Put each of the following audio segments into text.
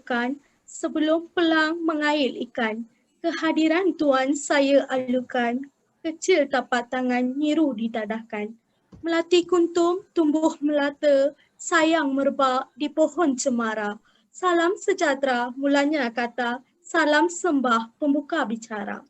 alukan sebelum pelang mengail ikan. Kehadiran Tuan saya alukan, kecil tapak tangan nyiru didadahkan. Melati kuntum tumbuh melata, sayang merebak di pohon cemara. Salam sejahtera mulanya kata, salam sembah pembuka bicara.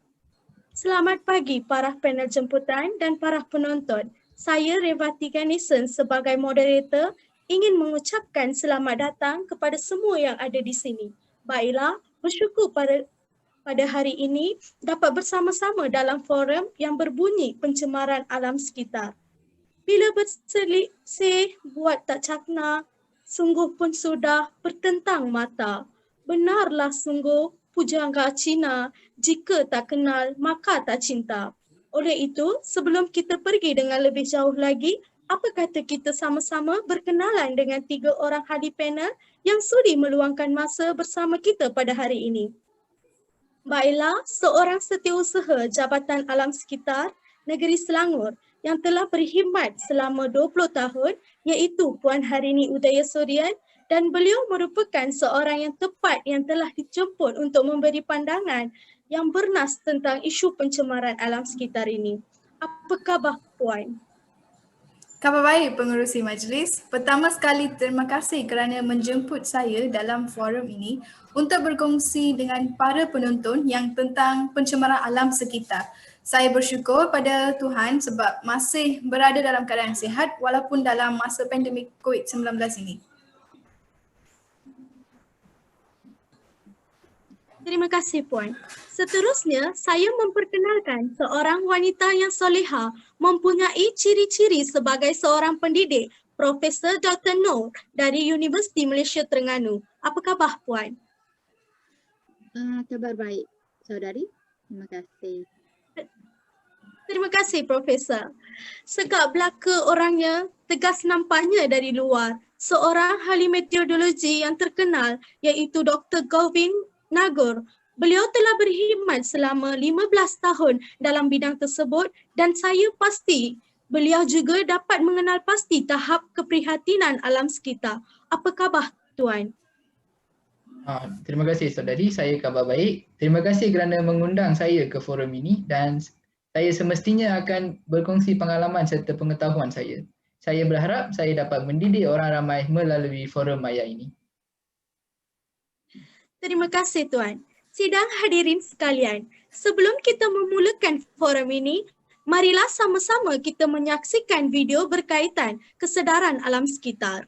Selamat pagi para panel jemputan dan para penonton. Saya Revati Ganesan sebagai moderator ingin mengucapkan selamat datang kepada semua yang ada di sini. Baiklah, bersyukur pada hari ini dapat bersama-sama dalam forum yang berbunyi pencemaran alam sekitar. Bila berselisih buat tak cakna, sungguh pun sudah bertentang mata. Benarlah sungguh pujangga Cina, jika tak kenal maka tak cinta. Oleh itu, sebelum kita pergi dengan lebih jauh lagi, apa kata kita sama-sama berkenalan dengan 3 orang ahli panel yang sudi meluangkan masa bersama kita pada hari ini. Baiklah, seorang setiausaha Jabatan Alam Sekitar Negeri Selangor yang telah berkhidmat selama 20 tahun iaitu Puan Harini Udayasurian, dan beliau merupakan seorang yang tepat yang telah dijemput untuk memberi pandangan yang bernas tentang isu pencemaran alam sekitar ini. Apa khabar Puan? Khabar baik pengerusi majlis. Pertama sekali terima kasih kerana menjemput saya dalam forum ini untuk berkongsi dengan para penonton yang tentang pencemaran alam sekitar. Saya bersyukur pada Tuhan sebab masih berada dalam keadaan sihat walaupun dalam masa pandemik COVID-19 ini. Terima kasih Puan. Seterusnya, saya memperkenalkan seorang wanita yang soleha mempunyai ciri-ciri sebagai seorang pendidik, Profesor Dr. Noor dari Universiti Malaysia Terengganu. Apa khabar Puan? Kabar baik, saudari. Terima kasih. Terima kasih Profesor. Segak belaka orangnya, tegas nampaknya dari luar. Seorang ahli meteorologi yang terkenal iaitu Dr. Govin Nagor. Beliau telah berkhidmat selama 15 tahun dalam bidang tersebut dan saya pasti beliau juga dapat mengenal pasti tahap keprihatinan alam sekitar. Apa khabar Tuan? Terima kasih saudari, saya khabar baik. Terima kasih kerana mengundang saya ke forum ini dan saya semestinya akan berkongsi pengalaman serta pengetahuan saya. Saya berharap saya dapat mendidik orang ramai melalui forum maya ini. Terima kasih Tuan. Sidang hadirin sekalian, sebelum kita memulakan forum ini, marilah sama-sama kita menyaksikan video berkaitan kesedaran alam sekitar.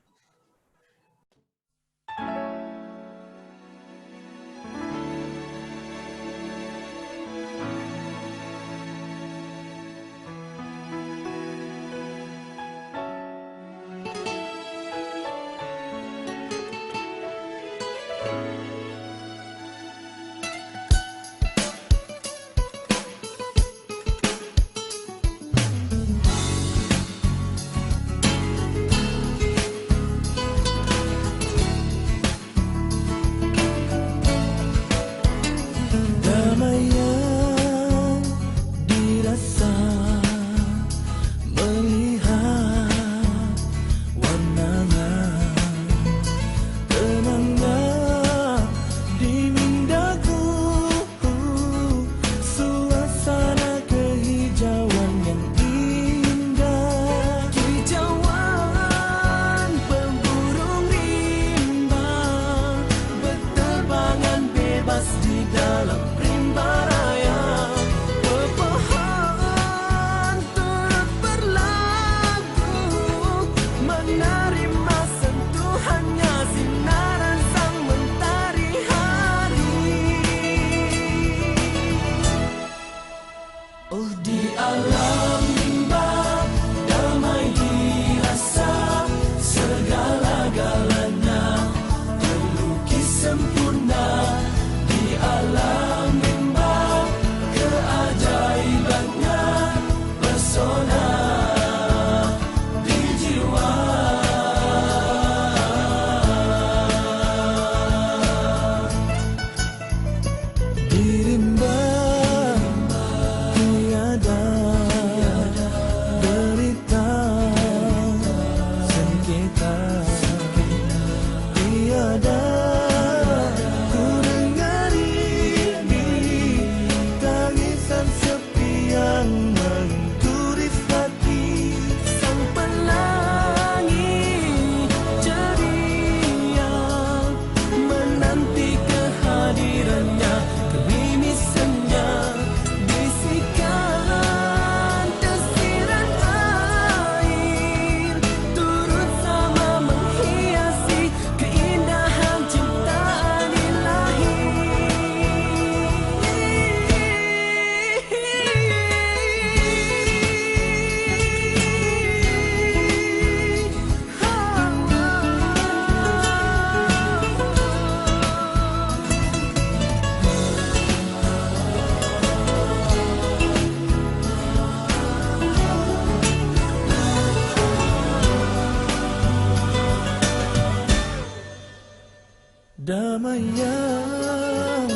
damai yang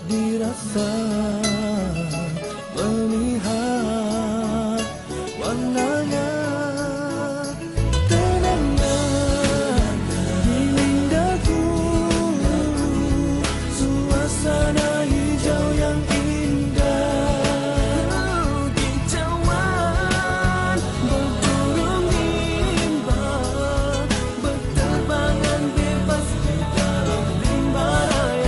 dirasa melihat warnanya tenangnya healing daku suasana hijau yang indah kicauan berburung imbang berterbangan bebas di dalam rimba raya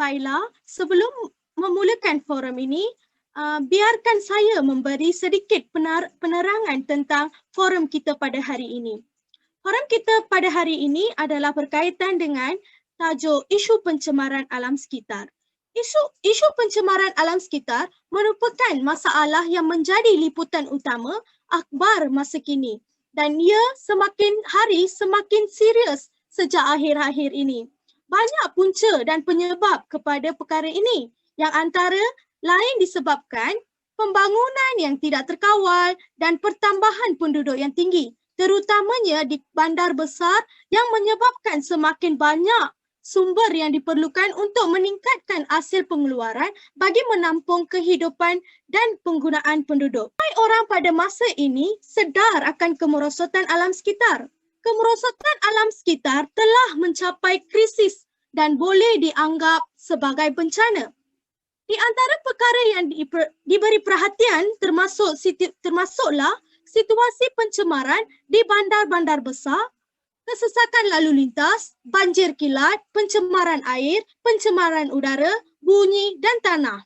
Baiklah, sebelum memulakan forum ini, biarkan saya memberi sedikit penerangan tentang forum kita pada hari ini. Forum kita pada hari ini adalah berkaitan dengan tajuk isu pencemaran alam sekitar. Isu pencemaran alam sekitar merupakan masalah yang menjadi liputan utama akhbar masa kini dan ia semakin hari semakin serius sejak akhir-akhir ini. Banyak punca dan penyebab kepada perkara ini yang antara lain disebabkan pembangunan yang tidak terkawal dan pertambahan penduduk yang tinggi, terutamanya di bandar besar yang menyebabkan semakin banyak sumber yang diperlukan untuk meningkatkan hasil pengeluaran bagi menampung kehidupan dan penggunaan penduduk. Ramai orang pada masa ini sedar akan kemerosotan alam sekitar. Kemerosotan alam sekitar telah mencapai krisis dan boleh dianggap sebagai bencana. Di antara perkara yang diberi perhatian termasuklah situasi pencemaran di bandar-bandar besar, kesesakan lalu lintas, banjir kilat, pencemaran air, pencemaran udara, bunyi dan tanah.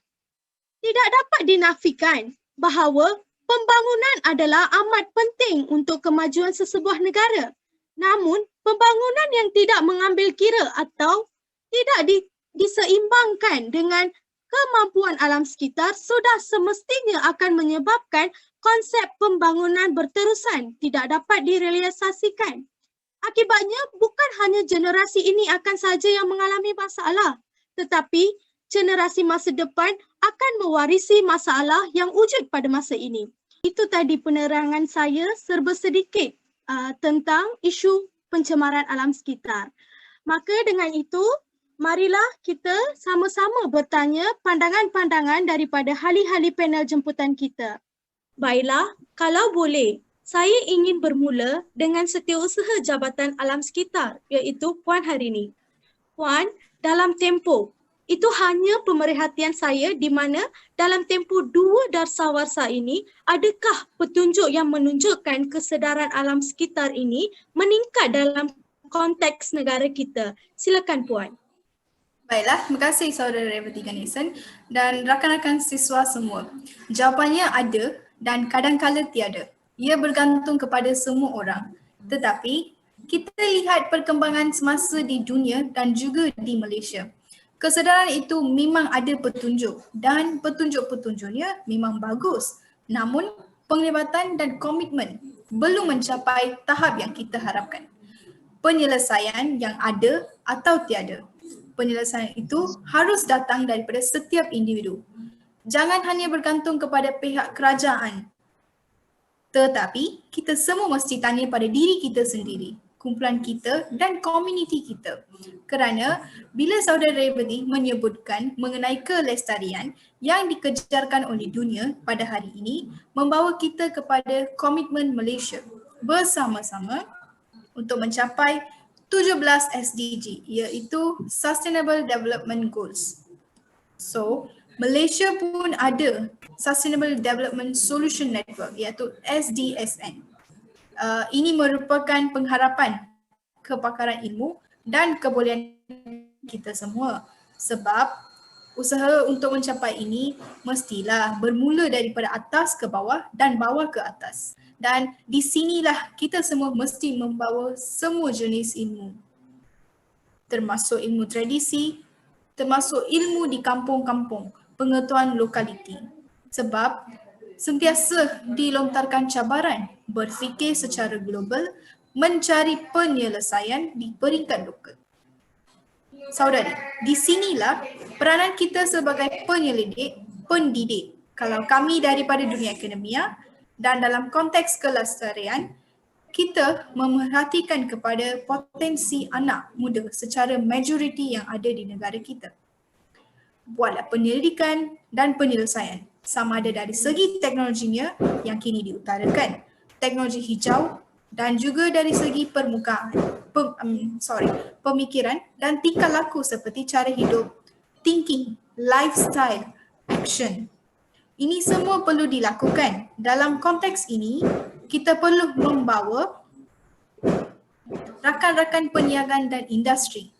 Tidak dapat dinafikan bahawa pembangunan adalah amat penting untuk kemajuan sesebuah negara. Namun, pembangunan yang tidak mengambil kira atau tidak diseimbangkan dengan kemampuan alam sekitar sudah semestinya akan menyebabkan konsep pembangunan berterusan tidak dapat direalisasikan. Akibatnya, bukan hanya generasi ini akan saja yang mengalami masalah, tetapi generasi masa depan akan mewarisi masalah yang wujud pada masa ini. Itu tadi penerangan saya serba sedikit tentang isu pencemaran alam sekitar. Maka dengan itu, marilah kita sama-sama bertanya pandangan-pandangan daripada ahli-ahli panel jemputan kita. Baiklah, kalau boleh, saya ingin bermula dengan Setiausaha Jabatan Alam Sekitar, iaitu Puan Harini. Puan, dalam tempoh, itu hanya pemerhatian saya di mana dalam tempoh 2 Dasawarsa ini, adakah petunjuk yang menunjukkan kesedaran alam sekitar ini meningkat dalam konteks negara kita? Silakan Puan. Baiklah, terima kasih Saudara Revathi Ganesan dan rakan-rakan siswa semua. Jawapannya ada dan kadang-kala tiada. Ia bergantung kepada semua orang. Tetapi, kita lihat perkembangan semasa di dunia dan juga di Malaysia. Kesedaran itu memang ada petunjuk dan petunjuk-petunjuknya memang bagus. Namun, penglibatan dan komitmen belum mencapai tahap yang kita harapkan. Penyelesaian yang ada atau tiada. Penyelesaian itu harus datang daripada setiap individu. Jangan hanya bergantung kepada pihak kerajaan. Tetapi kita semua mesti tanya pada diri kita sendiri, kumpulan kita dan komuniti kita. Kerana bila Saudara Revathi menyebutkan mengenai kelestarian yang dikejarkan oleh dunia pada hari ini membawa kita kepada komitmen Malaysia bersama-sama untuk mencapai 17 SDG iaitu Sustainable Development Goals. So, Malaysia pun ada Sustainable Development Solution Network iaitu SDSN. Ini merupakan pengharapan kepakaran ilmu dan kebolehan kita semua sebab usaha untuk mencapai ini mestilah bermula daripada atas ke bawah dan bawah ke atas. Dan di sinilah kita semua mesti membawa semua jenis ilmu termasuk ilmu tradisi, termasuk ilmu di kampung-kampung, pengetahuan lokaliti. Sebab sentiasa dilontarkan cabaran berfikir secara global, mencari penyelesaian di peringkat lokal. Saudari, di sinilah peranan kita sebagai pendidik. Kalau kami daripada dunia akademia dan dalam konteks kelestarian, kita memerhatikan kepada potensi anak muda secara majoriti yang ada di negara kita. Buatlah penyelidikan dan penyelesaian sama ada dari segi teknologinya yang kini diutarakan, teknologi hijau dan juga dari segi pemikiran dan tingkah laku seperti cara hidup, thinking, lifestyle, action. Ini semua perlu dilakukan. Dalam konteks ini, kita perlu membawa rakan-rakan perniagaan dan industri.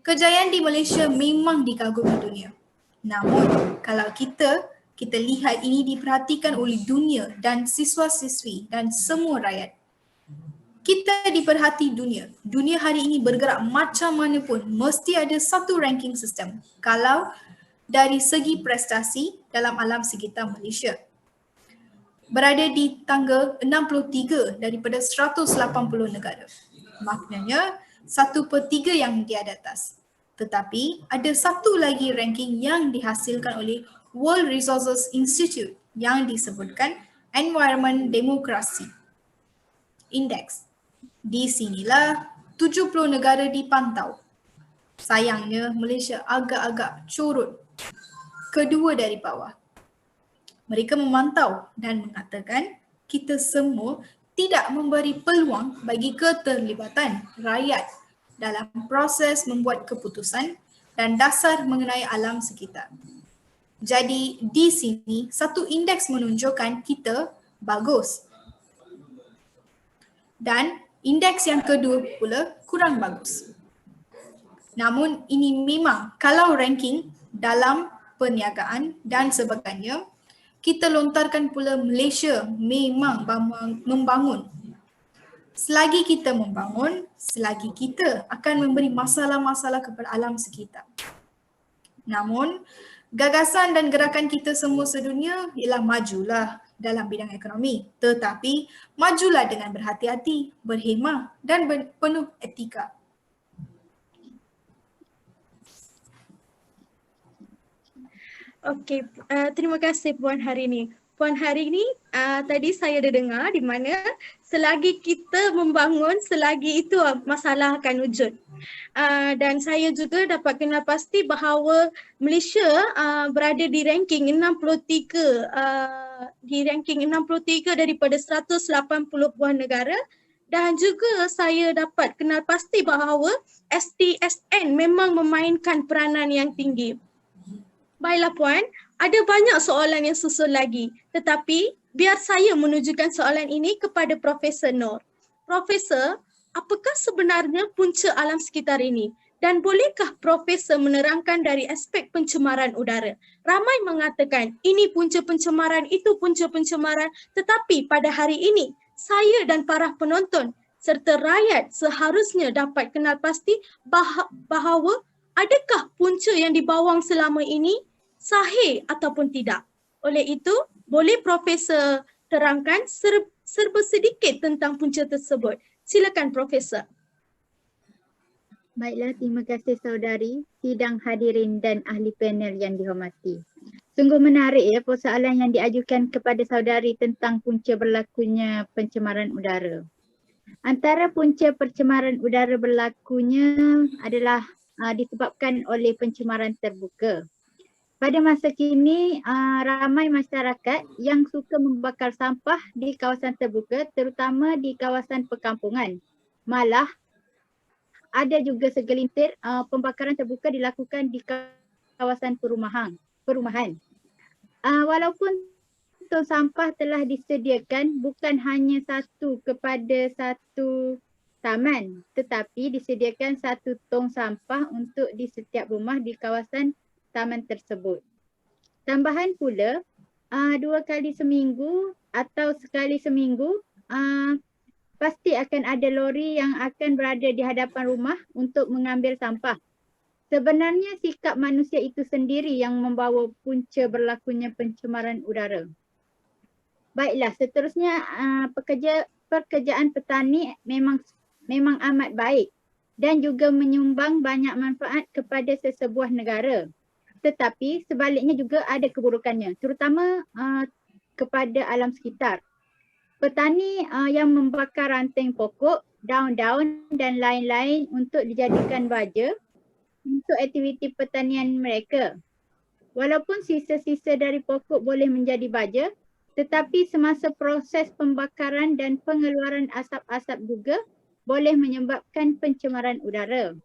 Kejayaan di Malaysia memang dikagumi dunia. Namun kalau kita lihat ini diperhatikan oleh dunia dan siswa-siswi dan semua rakyat. Kita diperhati dunia. Dunia hari ini bergerak macam mana pun mesti ada satu ranking sistem. Kalau dari segi prestasi dalam alam sekitar Malaysia. Berada di tangga 63 daripada 180 negara. Maknanya 1/3 yang di atas. Tetapi ada satu lagi ranking yang dihasilkan oleh World Resources Institute yang disebutkan Environment Democracy Index. Di sinilah 70 negara dipantau. Sayangnya Malaysia agak-agak corot, kedua dari bawah. Mereka memantau dan mengatakan kita semua tidak memberi peluang bagi keterlibatan rakyat dalam proses membuat keputusan dan dasar mengenai alam sekitar. Jadi di sini satu indeks menunjukkan kita bagus. Dan indeks yang kedua pula kurang bagus. Namun ini memang kalau ranking dalam perniagaan dan sebagainya, kita lontarkan pula Malaysia memang membangun. Selagi kita membangun, selagi kita akan memberi masalah-masalah kepada alam sekitar. Namun, gagasan dan gerakan kita semua sedunia ialah majulah dalam bidang ekonomi. Tetapi, majulah dengan berhati-hati, berhemah dan penuh etika. Okey, terima kasih Puan Harini. Puan Harini, tadi saya ada dengar di mana selagi kita membangun, selagi itu masalah akan wujud. Dan saya juga dapat kenal pasti bahawa Malaysia berada di ranking 63 daripada 180 buah negara, dan juga saya dapat kenal pasti bahawa STSN memang memainkan peranan yang tinggi. Baiklah Puan, ada banyak soalan yang susul lagi, tetapi biar saya menunjukkan soalan ini kepada Profesor Noor. Profesor, apakah sebenarnya punca alam sekitar ini? Dan bolehkah Profesor menerangkan dari aspek pencemaran udara? Ramai mengatakan ini punca pencemaran, itu punca pencemaran, tetapi pada hari ini saya dan para penonton serta rakyat seharusnya dapat kenal pasti bahawa adakah punca yang dibawang selama ini sahih ataupun tidak. Oleh itu, boleh Profesor terangkan serba sedikit tentang punca tersebut. Silakan Profesor. Baiklah, terima kasih saudari, sidang hadirin dan ahli panel yang dihormati. Sungguh menarik ya persoalan yang diajukan kepada saudari tentang punca berlakunya pencemaran udara. Antara punca pencemaran udara berlakunya adalah disebabkan oleh pencemaran terbuka. Pada masa kini, ramai masyarakat yang suka membakar sampah di kawasan terbuka, terutama di kawasan perkampungan. Malah, ada juga segelintir pembakaran terbuka dilakukan di kawasan perumahan. Walaupun tong sampah telah disediakan bukan hanya satu kepada satu taman, tetapi disediakan satu tong sampah untuk di setiap rumah di kawasan taman tersebut. Tambahan pula, 2 kali seminggu atau sekali seminggu pasti akan ada lori yang akan berada di hadapan rumah untuk mengambil sampah. Sebenarnya sikap manusia itu sendiri yang membawa punca berlakunya pencemaran udara. Baiklah, seterusnya pekerjaan petani memang amat baik dan juga menyumbang banyak manfaat kepada sesebuah negara. Tetapi sebaliknya juga ada keburukannya, terutama kepada alam sekitar. Petani yang membakar ranting pokok, daun-daun dan lain-lain untuk dijadikan baja untuk aktiviti pertanian mereka. Walaupun sisa-sisa dari pokok boleh menjadi baja, tetapi semasa proses pembakaran dan pengeluaran asap-asap juga boleh menyebabkan pencemaran udara.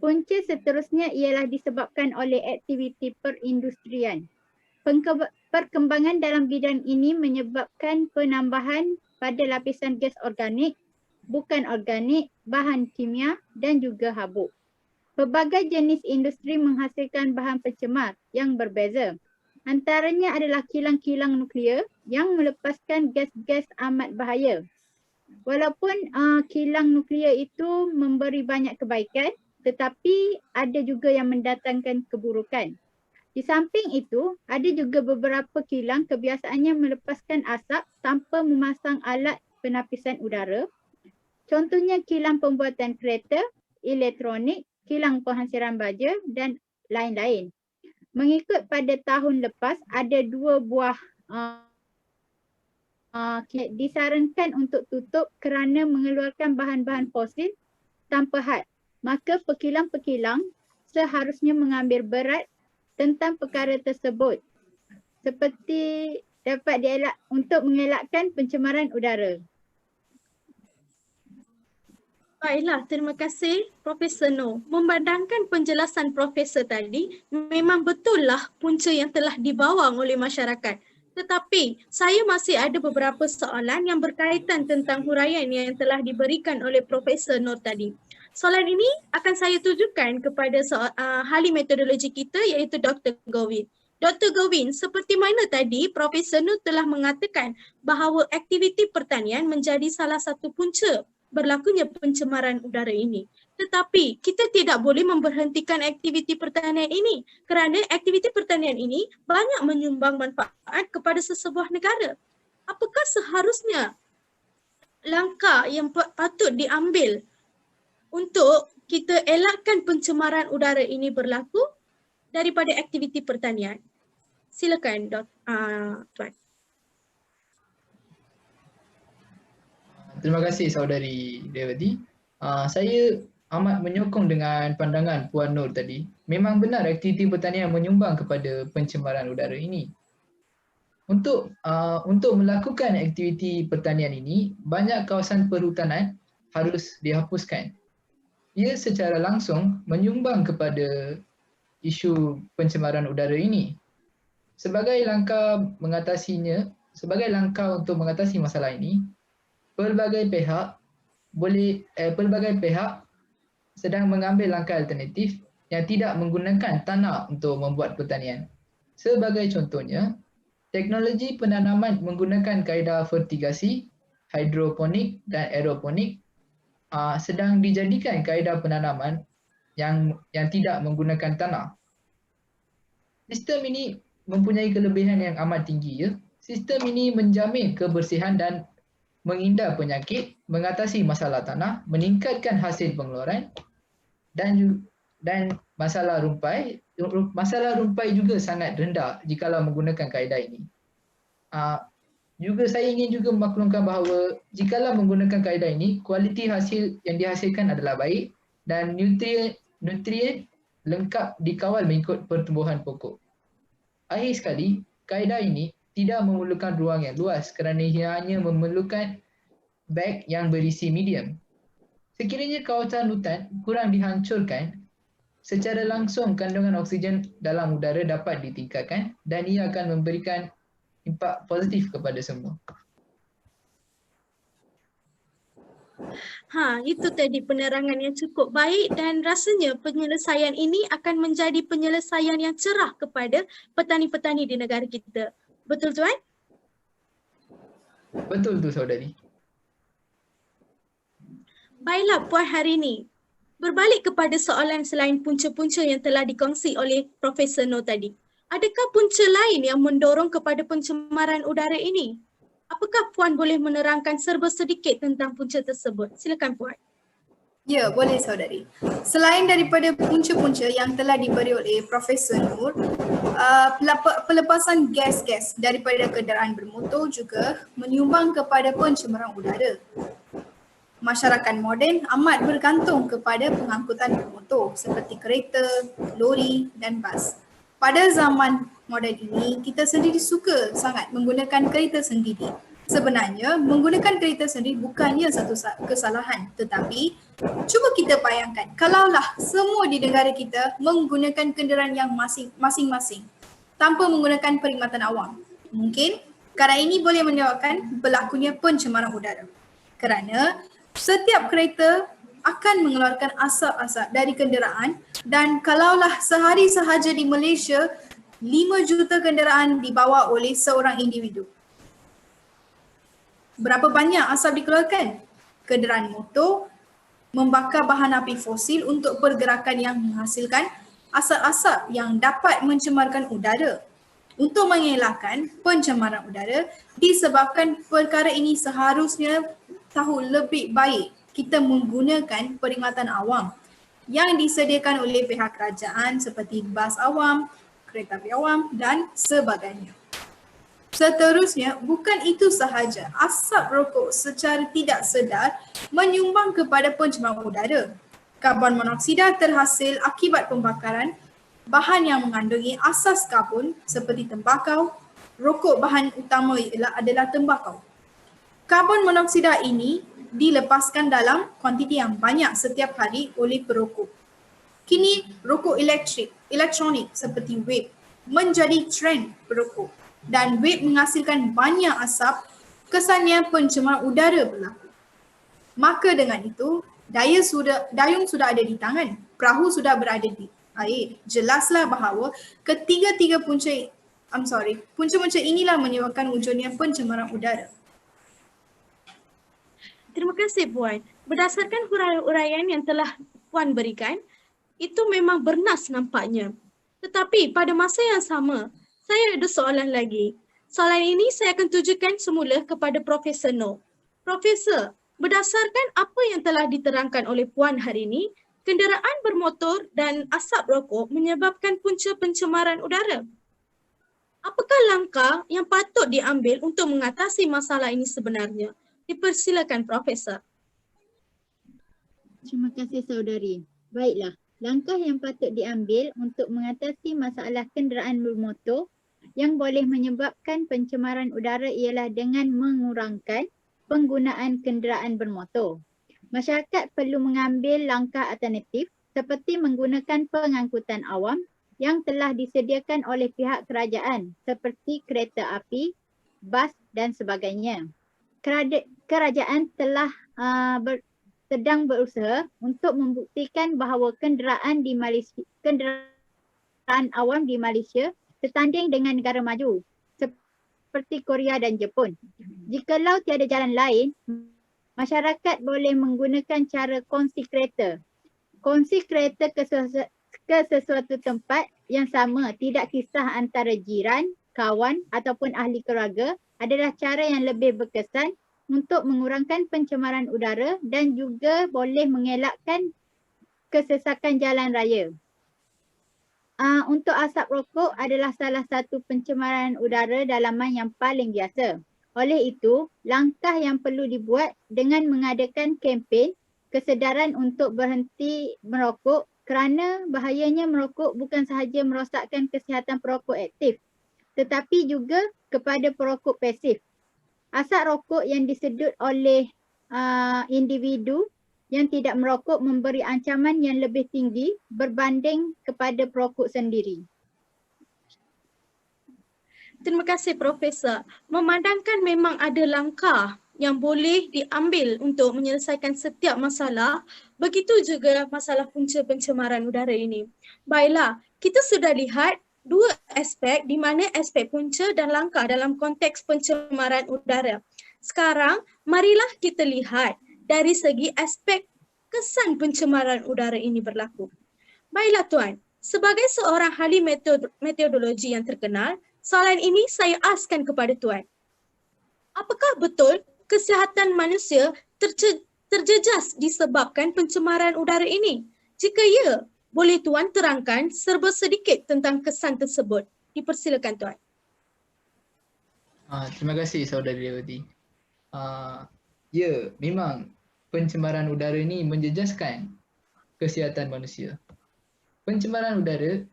Punca seterusnya ialah disebabkan oleh aktiviti perindustrian. Perkembangan dalam bidang ini menyebabkan penambahan pada lapisan gas organik, bukan organik, bahan kimia dan juga habuk. Pelbagai jenis industri menghasilkan bahan pencemar yang berbeza. Antaranya adalah kilang-kilang nuklear yang melepaskan gas-gas amat bahaya. Walaupun kilang nuklear itu memberi banyak kebaikan, tetapi ada juga yang mendatangkan keburukan. Di samping itu, ada juga beberapa kilang kebiasaannya melepaskan asap tanpa memasang alat penapisan udara. Contohnya kilang pembuatan kereta, elektronik, kilang penghasilan baja dan lain-lain. Mengikut pada tahun lepas, ada 2 buah disarankan untuk tutup kerana mengeluarkan bahan-bahan fosil tanpa had. Maka pekilang-pekilang seharusnya mengambil berat tentang perkara tersebut seperti dapat dielak untuk mengelakkan pencemaran udara. Baiklah, terima kasih Profesor Noor. Memandangkan penjelasan Profesor tadi, memang betullah punca yang telah dibawang oleh masyarakat. Tetapi saya masih ada beberapa soalan yang berkaitan tentang huraian yang telah diberikan oleh Profesor Noor tadi. Soalan ini akan saya tujukan kepada ahli metodologi kita iaitu Dr. Govin. Dr. Govin, seperti mana tadi Profesor Noor telah mengatakan bahawa aktiviti pertanian menjadi salah satu punca berlakunya pencemaran udara ini. Tetapi kita tidak boleh memberhentikan aktiviti pertanian ini kerana aktiviti pertanian ini banyak menyumbang manfaat kepada sesebuah negara. Apakah seharusnya langkah yang patut diambil untuk kita elakkan pencemaran udara ini berlaku daripada aktiviti pertanian? Silakan Tuan. Terima kasih saudari Rewati. Saya amat menyokong dengan pandangan Puan Noor tadi. Memang benar aktiviti pertanian menyumbang kepada pencemaran udara ini. Untuk melakukan aktiviti pertanian ini, banyak kawasan perhutanan harus dihapuskan. Ia secara langsung menyumbang kepada isu pencemaran udara ini. Sebagai langkah untuk mengatasi masalah ini, pelbagai pihak sedang mengambil langkah alternatif yang tidak menggunakan tanah untuk membuat pertanian. Sebagai contohnya, teknologi penanaman menggunakan kaedah fertigasi, hidroponik dan aeroponik sedang dijadikan kaedah penanaman yang tidak menggunakan tanah. Sistem ini mempunyai kelebihan yang amat tinggi. Sistem ini menjamin kebersihan dan menghindar penyakit, mengatasi masalah tanah, meningkatkan hasil pengeluaran dan masalah rumpai. Masalah rumpai juga sangat rendah jikalau menggunakan kaedah ini. Juga saya ingin juga memaklumkan bahawa jikalau menggunakan kaedah ini, kualiti hasil yang dihasilkan adalah baik dan nutrien lengkap dikawal mengikut pertumbuhan pokok. Akhir sekali, kaedah ini tidak memerlukan ruang yang luas kerana ia hanya memerlukan beg yang berisi medium. Sekiranya kawasan hutan kurang dihancurkan, secara langsung kandungan oksigen dalam udara dapat ditingkatkan dan ia akan memberikan impak positif kepada semua. Itu tadi penerangan yang cukup baik dan rasanya penyelesaian ini akan menjadi penyelesaian yang cerah kepada petani-petani di negara kita. Betul Tuan? Betul tu saudari. Baiklah Puan Harini, berbalik kepada soalan selain punca-punca yang telah dikongsi oleh Profesor Noor tadi. Adakah punca lain yang mendorong kepada pencemaran udara ini? Apakah Puan boleh menerangkan serba sedikit tentang punca tersebut? Silakan Puan. Ya, boleh saudari. Selain daripada punca-punca yang telah diberi oleh Profesor Noor, pelepasan gas-gas daripada kenderaan bermotor juga menyumbang kepada pencemaran udara. Masyarakat moden amat bergantung kepada pengangkutan bermotor seperti kereta, lori dan bas. Pada zaman moden ini, kita sendiri suka sangat menggunakan kereta sendiri. Sebenarnya, menggunakan kereta sendiri bukannya satu kesalahan, tetapi cuba kita bayangkan kalaulah semua di negara kita menggunakan kenderaan yang masing-masing tanpa menggunakan perkhidmatan awam. Mungkin keadaan ini boleh menyebabkan berlakunya pencemaran udara. Kerana setiap kereta akan mengeluarkan asap-asap dari kenderaan, dan kalaulah sehari sahaja di Malaysia 5 juta kenderaan dibawa oleh seorang individu. Berapa banyak asap dikeluarkan? Kenderaan motor membakar bahan api fosil untuk pergerakan yang menghasilkan asap-asap yang dapat mencemarkan udara. Untuk mengelakkan pencemaran udara, disebabkan perkara ini seharusnya tahu lebih baik kita menggunakan perkhidmatan awam yang disediakan oleh pihak kerajaan seperti bas awam, kereta api awam dan sebagainya. Seterusnya, bukan itu sahaja, asap rokok secara tidak sedar menyumbang kepada pencemaran udara. Karbon monoksida terhasil akibat pembakaran bahan yang mengandungi asas karbon seperti tembakau. Rokok bahan utama adalah tembakau. Karbon monoksida ini dilepaskan dalam kuantiti yang banyak setiap hari oleh perokok. Kini, rokok elektronik seperti vape menjadi trend perokok. Dan vape menghasilkan banyak asap, kesannya pencemaran udara berlaku. Maka dengan itu, dayung sudah ada di tangan, perahu sudah berada di air. Jelaslah bahawa punca-punca inilah menyebabkan wujudnya pencemaran udara. Terima kasih Puan. Berdasarkan huraian yang telah Puan berikan, itu memang bernas nampaknya. Tetapi pada masa yang sama, saya ada soalan lagi. Soalan ini saya akan tujukan semula kepada Profesor Noh. Profesor, berdasarkan apa yang telah diterangkan oleh Puan hari ini, kenderaan bermotor dan asap rokok menyebabkan punca pencemaran udara. Apakah langkah yang patut diambil untuk mengatasi masalah ini sebenarnya? Dipersilakan Profesor. Terima kasih saudari. Baiklah, langkah yang patut diambil untuk mengatasi masalah kenderaan bermotor yang boleh menyebabkan pencemaran udara ialah dengan mengurangkan penggunaan kenderaan bermotor. Masyarakat perlu mengambil langkah alternatif seperti menggunakan pengangkutan awam yang telah disediakan oleh pihak kerajaan seperti kereta api, bas dan sebagainya. Kerajaan telah sedang berusaha untuk membuktikan bahawa kenderaan awam di Malaysia tertanding dengan negara maju seperti Korea dan Jepun. Jikalau tiada jalan lain, masyarakat boleh menggunakan cara kongsi kereta. Kongsi kereta ke sesuatu tempat yang sama, tidak kisah antara jiran, kawan ataupun ahli keluarga, adalah cara yang lebih berkesan untuk mengurangkan pencemaran udara dan juga boleh mengelakkan kesesakan jalan raya. Untuk asap rokok adalah salah satu pencemaran udara dalaman yang paling biasa. Oleh itu, langkah yang perlu dibuat dengan mengadakan kempen kesedaran untuk berhenti merokok kerana bahayanya merokok bukan sahaja merosakkan kesihatan perokok aktif tetapi juga kepada perokok pasif. Asap rokok yang disedut oleh individu yang tidak merokok memberi ancaman yang lebih tinggi berbanding kepada perokok sendiri. Terima kasih Profesor. Memandangkan memang ada langkah yang boleh diambil untuk menyelesaikan setiap masalah, begitu juga masalah punca pencemaran udara ini. Baiklah, kita sudah lihat dua aspek di mana aspek punca dan langkah dalam konteks pencemaran udara. Sekarang, marilah kita lihat dari segi aspek kesan pencemaran udara ini berlaku. Baiklah Tuan, sebagai seorang ahli meteorologi yang terkenal, soalan ini saya askan kepada Tuan. Apakah betul kesihatan manusia terjejas disebabkan pencemaran udara ini? Jika ya, boleh Tuan terangkan serba sedikit tentang kesan tersebut. Dipersilakan Tuan. Terima kasih Saudari Lewati. Ya, memang pencemaran udara ini menjejaskan kesihatan manusia. Pencemaran udara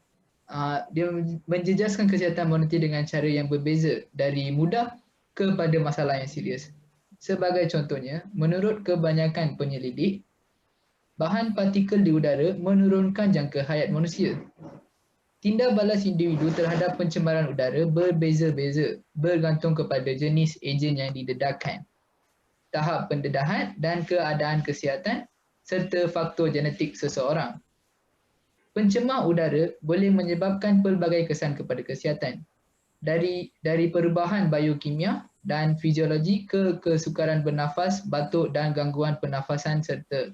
dia menjejaskan kesihatan manusia dengan cara yang berbeza dari mudah kepada masalah yang serius. Sebagai contohnya, menurut kebanyakan penyelidik, bahan partikel di udara menurunkan jangka hayat manusia. Tindak balas individu terhadap pencemaran udara berbeza-beza bergantung kepada jenis ejen yang didedahkan, tahap pendedahan dan keadaan kesihatan serta faktor genetik seseorang. Pencemar udara boleh menyebabkan pelbagai kesan kepada kesihatan. Dari perubahan biokimia dan fiziologi ke kesukaran bernafas, batuk dan gangguan pernafasan serta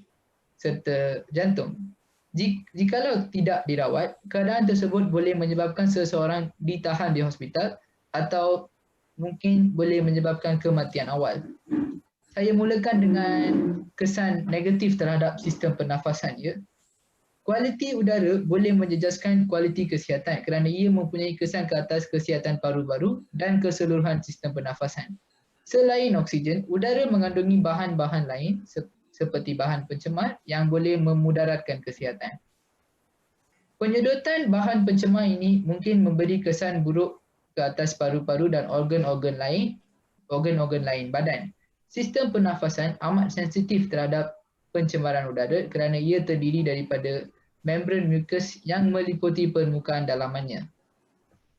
jantung. Jikalau tidak dirawat, keadaan tersebut boleh menyebabkan seseorang ditahan di hospital atau mungkin boleh menyebabkan kematian awal. Saya mulakan dengan kesan negatif terhadap sistem pernafasan. Ya. Kualiti udara boleh menjejaskan kualiti kesihatan kerana ia mempunyai kesan ke atas kesihatan paru-paru dan keseluruhan sistem pernafasan. Selain oksigen, udara mengandungi bahan-bahan lain seperti bahan pencemar yang boleh memudaratkan kesihatan. Penyedotan bahan pencemar ini mungkin memberi kesan buruk ke atas paru-paru dan organ-organ lain badan. Sistem pernafasan amat sensitif terhadap pencemaran udara kerana ia terdiri daripada membran mukus yang meliputi permukaan dalamannya.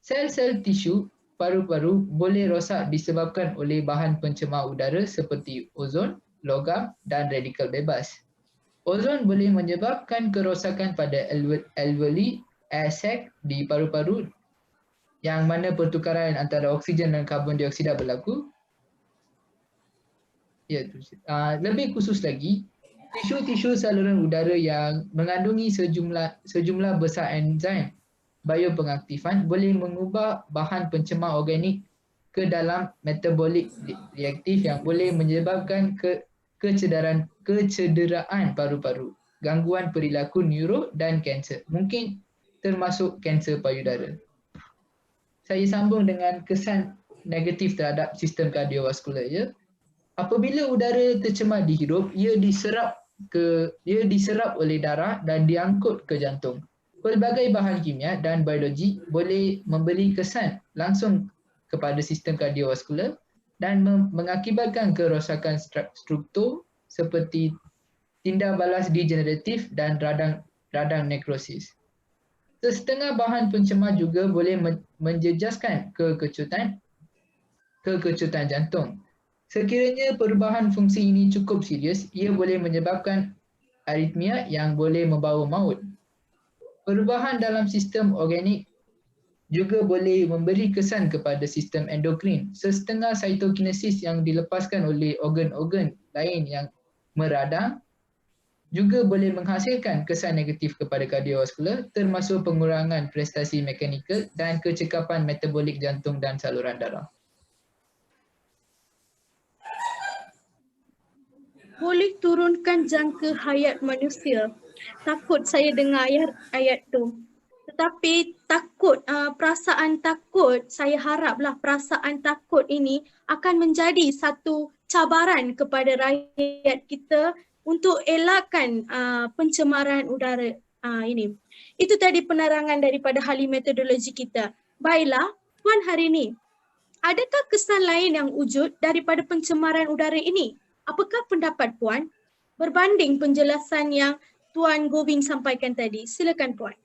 Sel-sel tisu paru-paru boleh rosak disebabkan oleh bahan pencemar udara seperti ozon, logam dan radikal bebas. Ozon boleh menyebabkan kerosakan pada alveoli air sac di paru-paru yang mana pertukaran antara oksigen dan karbon dioksida berlaku. Lebih khusus lagi, tisu-tisu saluran udara yang mengandungi sejumlah besar enzim biopengaktifan boleh mengubah bahan pencemar organik ke dalam metabolik reaktif yang boleh menyebabkan kecederaan paru-paru, gangguan perilaku neuro dan kanser, mungkin termasuk kanser payudara. Saya sambung dengan kesan negatif terhadap sistem kardiovaskular. Ya. Apabila udara tercemar dihirup, ia diserap oleh darah dan diangkut ke jantung. Pelbagai bahan kimia dan biologi boleh memberi kesan langsung kepada sistem kardiovaskular dan mengakibatkan kerosakan struktur seperti tindak balas degeneratif dan radang nekrosis. Setengah bahan pencemar juga boleh menjejaskan kekecutan jantung. Sekiranya perubahan fungsi ini cukup serius, ia boleh menyebabkan aritmia yang boleh membawa maut. Perubahan dalam sistem organik juga boleh memberi kesan kepada sistem endokrin. Setengah cytokinesis yang dilepaskan oleh organ-organ lain yang meradang juga boleh menghasilkan kesan negatif kepada kardiovaskular, termasuk pengurangan prestasi mekanikal dan kecekapan metabolik jantung dan saluran darah. Boleh turunkan jangka hayat manusia. Takut saya dengar ayat tu. Tetapi perasaan takut, saya haraplah perasaan takut ini akan menjadi satu cabaran kepada rakyat kita untuk elakkan pencemaran udara ini. Itu tadi penerangan daripada ahli metodologi kita. Baiklah, Puan Harini, adakah kesan lain yang wujud daripada pencemaran udara ini? Apakah pendapat Puan berbanding penjelasan yang Tuan Govin sampaikan tadi? Silakan Puan.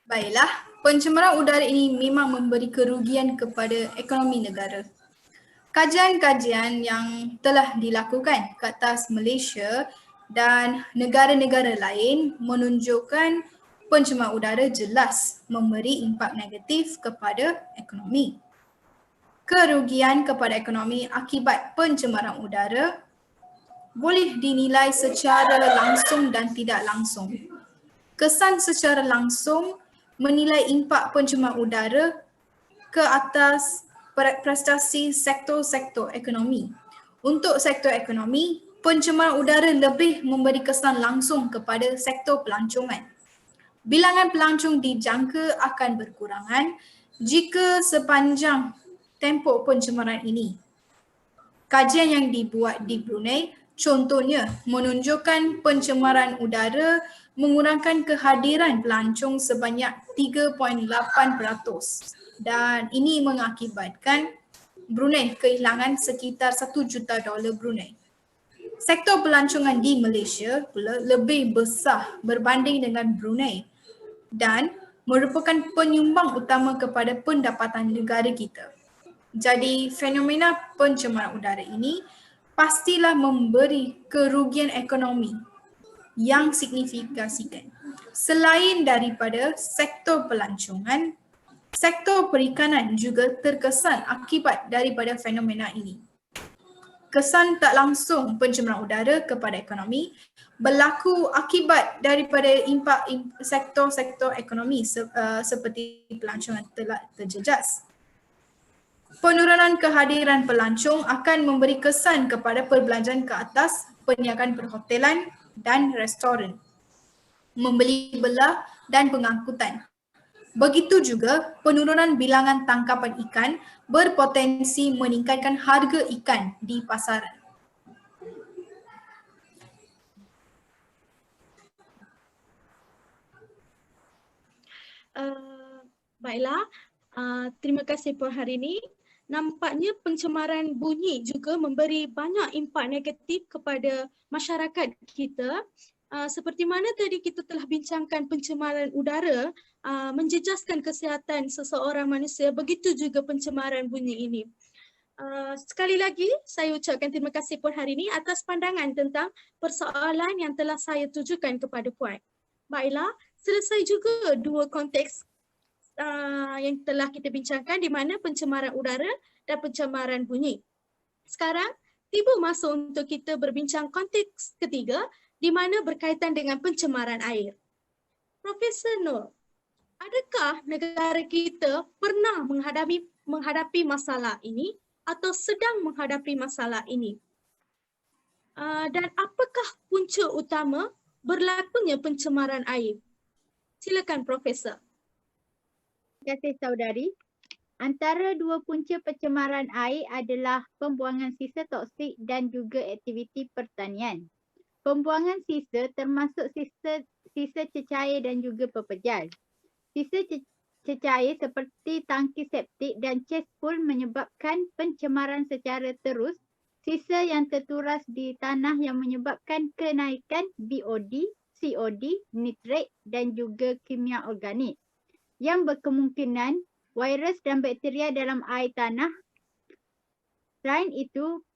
Baiklah, pencemaran udara ini memang memberi kerugian kepada ekonomi negara. Kajian-kajian yang telah dilakukan ke atas Malaysia dan negara-negara lain menunjukkan pencemaran udara jelas memberi impak negatif kepada ekonomi. Kerugian kepada ekonomi akibat pencemaran udara boleh dinilai secara langsung dan tidak langsung. Kesan secara langsung menilai impak pencemaran udara ke atas prestasi sektor-sektor ekonomi. Untuk sektor ekonomi, pencemaran udara lebih memberi kesan langsung kepada sektor pelancongan. Bilangan pelancong dijangka akan berkurangan jika sepanjang tempoh pencemaran ini. Kajian yang dibuat di Brunei contohnya menunjukkan pencemaran udara mengurangkan kehadiran pelancong sebanyak 3.8% dan ini mengakibatkan Brunei kehilangan sekitar $1 juta Brunei. Sektor pelancongan di Malaysia pula lebih besar berbanding dengan Brunei dan merupakan penyumbang utama kepada pendapatan negara kita. Jadi fenomena pencemaran udara ini pastilah memberi kerugian ekonomi yang signifikan. Selain daripada sektor pelancongan, sektor perikanan juga terkesan akibat daripada fenomena ini. Kesan tak langsung pencemaran udara kepada ekonomi berlaku akibat daripada impak sektor-sektor ekonomi seperti pelancongan telah terjejas. Penurunan kehadiran pelancong akan memberi kesan kepada perbelanjaan ke atas perniagaan perhotelan dan restoran, membeli belah dan pengangkutan. Begitu juga penurunan bilangan tangkapan ikan berpotensi meningkatkan harga ikan di pasaran. Baiklah, terima kasih Puan hari ini. Nampaknya pencemaran bunyi juga memberi banyak impak negatif kepada masyarakat kita. Seperti mana tadi kita telah bincangkan pencemaran udara menjejaskan kesihatan seseorang manusia, begitu juga pencemaran bunyi ini. Sekali lagi saya ucapkan terima kasih Puan hari ini atas pandangan tentang persoalan yang telah saya tujukan kepada Puan. Baiklah, selesai juga dua konteks yang telah kita bincangkan, di mana pencemaran udara dan pencemaran bunyi. Sekarang tiba masa untuk kita berbincang konteks ketiga, di mana berkaitan dengan pencemaran air. Profesor Nur, adakah negara kita pernah menghadapi masalah ini atau sedang menghadapi masalah ini? Dan apakah punca utama berlakunya pencemaran air? Silakan Profesor. Terima kasih saudari. Antara dua punca pencemaran air adalah pembuangan sisa toksik dan juga aktiviti pertanian. Pembuangan sisa termasuk sisa cecair dan juga pepejal. Sisa cecair seperti tangki septik dan cesspool menyebabkan pencemaran secara terus. Sisa yang terturas di tanah yang menyebabkan kenaikan BOD, COD, nitrat dan juga kimia organik yang berkemungkinan virus dan bakteria dalam air tanah. Selain itu,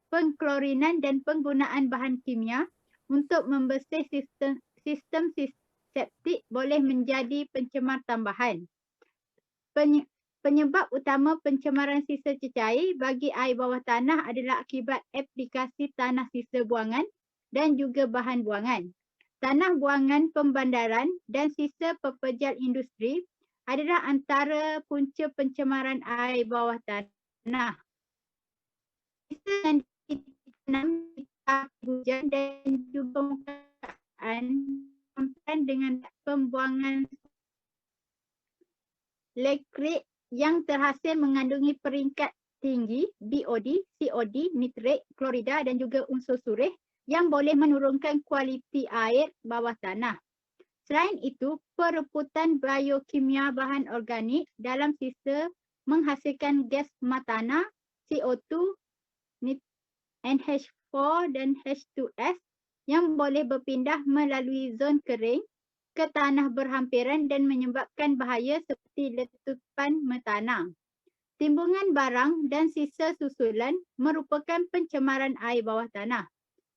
pengklorinan dan penggunaan bahan kimia untuk membersih sistem septik boleh menjadi pencemar tambahan. Penyebab utama pencemaran sisa cecair bagi air bawah tanah adalah akibat aplikasi tanah sisa buangan dan juga bahan buangan. Tanah buangan pembandaran dan sisa pepejal industri adalah antara punca pencemaran air bawah tanah. Sisa yang ditanam di hujan dan juga permukaan dengan pembuangan lekrik yang terhasil mengandungi peringkat tinggi BOD, COD, nitrat, klorida dan juga unsur surih yang boleh menurunkan kualiti air bawah tanah. Selain itu, perebutan biokimia bahan organik dalam sisa menghasilkan gas metana, CO2, NH4 dan H2S yang boleh berpindah melalui zon kering ke tanah berhampiran dan menyebabkan bahaya seperti letupan metana. Timbungan barang dan sisa susulan merupakan pencemaran air bawah tanah.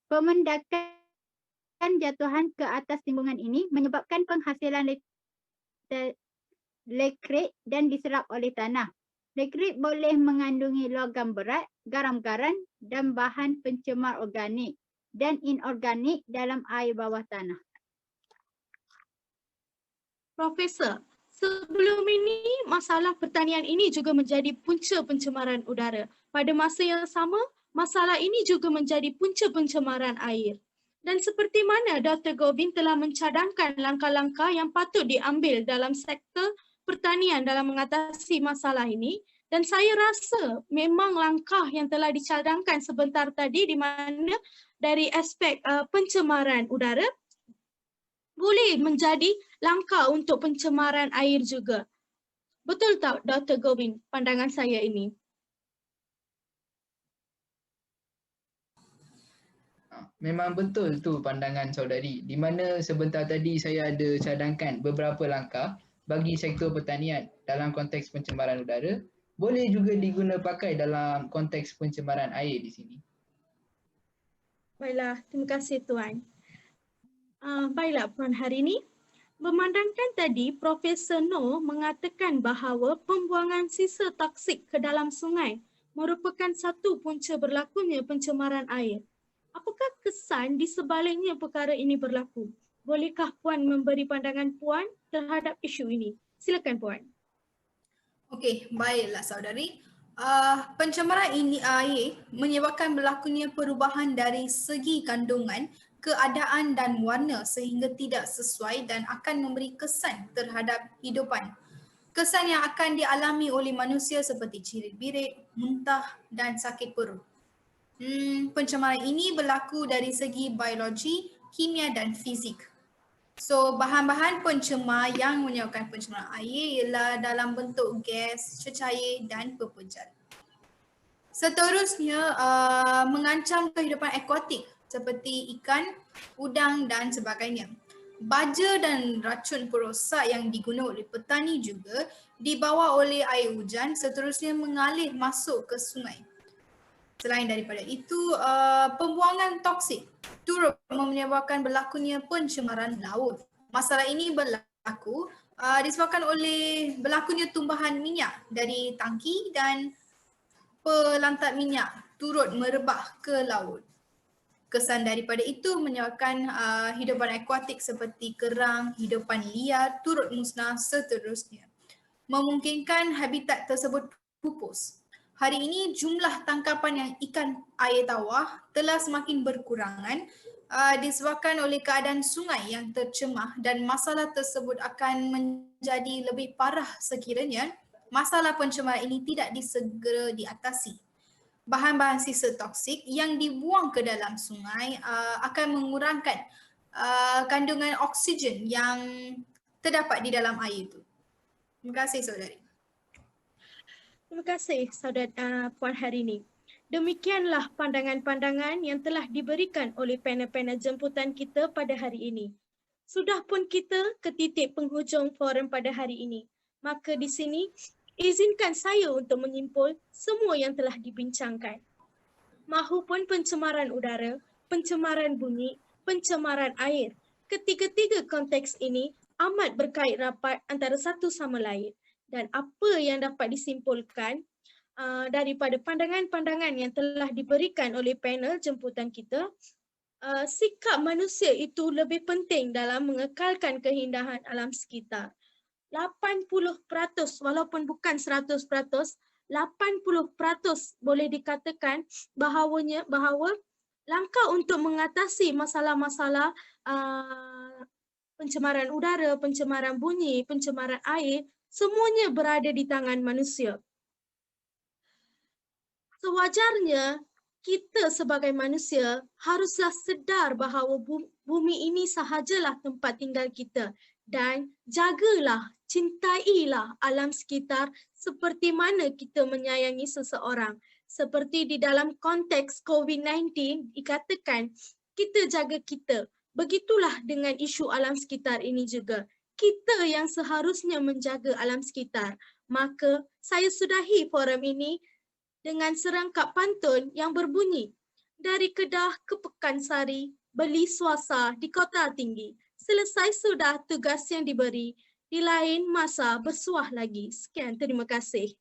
Pemendakan jatuhan ke atas timbungan ini menyebabkan penghasilan lekrik dan diserap oleh tanah. Lekrik boleh mengandungi logam berat, garam-garam dan bahan pencemar organik dan inorganik dalam air bawah tanah. Profesor, sebelum ini masalah pertanian ini juga menjadi punca pencemaran udara. Pada masa yang sama, masalah ini juga menjadi punca pencemaran air. Dan seperti mana Dr. Govind telah mencadangkan langkah-langkah yang patut diambil dalam sektor pertanian dalam mengatasi masalah ini, dan saya rasa memang langkah yang telah dicadangkan sebentar tadi di mana dari aspek pencemaran udara boleh menjadi langkah untuk pencemaran air juga. Betul tak Dr. Govind pandangan saya ini? Memang betul tu pandangan saudari, di mana sebentar tadi saya ada cadangkan beberapa langkah bagi sektor pertanian dalam konteks pencemaran udara, boleh juga diguna pakai dalam konteks pencemaran air di sini. Baiklah, terima kasih Tuan. Baiklah Puan Harini. Memandangkan tadi Profesor Noor mengatakan bahawa pembuangan sisa toksik ke dalam sungai merupakan satu punca berlakunya pencemaran air. Apakah kesan di sebaliknya perkara ini berlaku? Bolehkah Puan memberi pandangan Puan terhadap isu ini? Silakan Puan. Okey, baiklah saudari. Pencemaran ini air menyebabkan berlakunya perubahan dari segi kandungan, keadaan dan warna sehingga tidak sesuai dan akan memberi kesan terhadap hidupan. Kesan yang akan dialami oleh manusia seperti cirit-birit, muntah dan sakit perut. Pencemaran ini berlaku dari segi biologi, kimia dan fizik. So, bahan-bahan pencemar yang menyebabkan pencemaran air ialah dalam bentuk gas, cecair dan pepejal. Seterusnya, mengancam kehidupan akuatik seperti ikan, udang dan sebagainya. Baja dan racun perosak yang digunakan oleh petani juga dibawa oleh air hujan seterusnya mengalir masuk ke sungai. Selain daripada itu, pembuangan toksik turut menyebabkan berlakunya pencemaran laut. Masalah ini berlaku disebabkan oleh berlakunya tumpahan minyak dari tangki dan pelantat minyak turut merebah ke laut. Kesan daripada itu menyebabkan hidupan akuatik seperti kerang, hidupan liar turut musnah seterusnya. Memungkinkan habitat tersebut pupus. Hari ini jumlah tangkapan yang ikan air tawar telah semakin berkurangan disebabkan oleh keadaan sungai yang tercemar dan masalah tersebut akan menjadi lebih parah sekiranya masalah pencemaran ini tidak disegera diatasi. Bahan-bahan sisa toksik yang dibuang ke dalam sungai akan mengurangkan kandungan oksigen yang terdapat di dalam air itu. Terima kasih saudari. Terima kasih Saudara Puan Harini. Demikianlah pandangan-pandangan yang telah diberikan oleh panel-panel jemputan kita pada hari ini. Sudah pun kita ke titik penghujung forum pada hari ini. Maka di sini izinkan saya untuk menyimpul semua yang telah dibincangkan. Mahupun pencemaran udara, pencemaran bunyi, pencemaran air. Ketiga-tiga konteks ini amat berkait rapat antara satu sama lain. Dan apa yang dapat disimpulkan daripada pandangan-pandangan yang telah diberikan oleh panel jemputan kita, sikap manusia itu lebih penting dalam mengekalkan keindahan alam sekitar. 80% walaupun bukan 100%, 80% boleh dikatakan bahawa langkah untuk mengatasi masalah-masalah pencemaran udara, pencemaran bunyi, pencemaran air, semuanya berada di tangan manusia. Sewajarnya kita sebagai manusia haruslah sedar bahawa bumi ini sahajalah tempat tinggal kita dan jagalah, cintailah alam sekitar seperti mana kita menyayangi seseorang. Seperti di dalam konteks COVID-19 dikatakan, kita jaga kita. Begitulah dengan isu alam sekitar ini juga. Kita yang seharusnya menjaga alam sekitar. Maka saya sudahi forum ini dengan serangkap pantun yang berbunyi, dari Kedah ke Pekansari, beli swasta di Kota Tinggi. Selesai sudah tugas yang diberi, di lain masa bersuah lagi. Sekian, terima kasih.